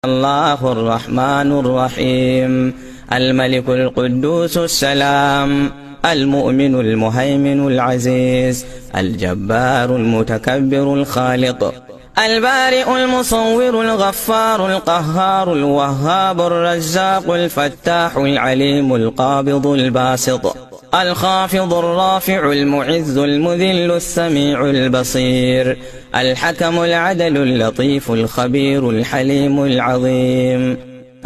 الله الرحمن الرحيم الملك القدوس السلام المؤمن المهيمن العزيز الجبار المتكبر الخالق البارئ المصور الغفار القهار الوهاب الرزاق الفتاح العليم القابض الباسط الخافض الرافع المعز المذل السميع البصير الحكم العدل اللطيف الخبير الحليم العظيم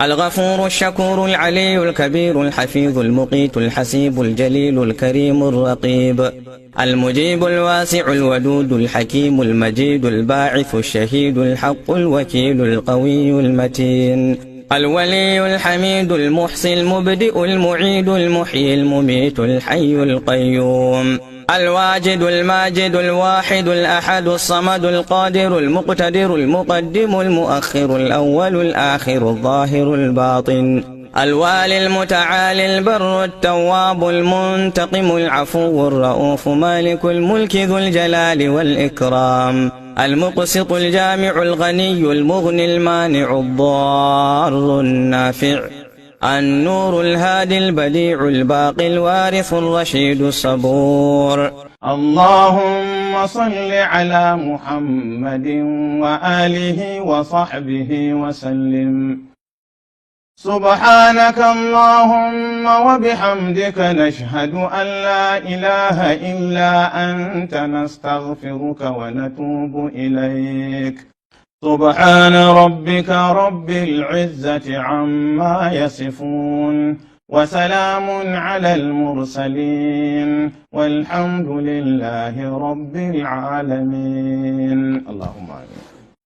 الغفور الشكور العلي الكبير الحفيظ المقيت الحسيب الجليل الكريم الرقيب المجيب الواسع الودود الحكيم المجيد الباعث الشهيد الحق الوكيل القوي المتين الولي الحميد المحصي المبدئ المعيد المحيي المميت الحي القيوم الواجد الماجد الواحد الأحد الصمد القادر المقتدر المقدم المؤخر الأول الآخر الظاهر الباطن الوالي المتعالي البر التواب المنتقم العفو الرؤوف مالك الملك ذو الجلال والإكرام المقسط الجامع الغني المغني المانع الضار النافع النور الهادي البديع الباقي الوارث الرشيد الصبور. اللهم صل على محمد وآله وصحبه وسلم. سبحانك اللهم وبحمدك نشهد أن لا إله إلا أنت نستغفرك ونتوب إليك. سبحان ربك رب العزة عما يصفون وسلام على المرسلين والحمد لله رب العالمين. اللهم آمين.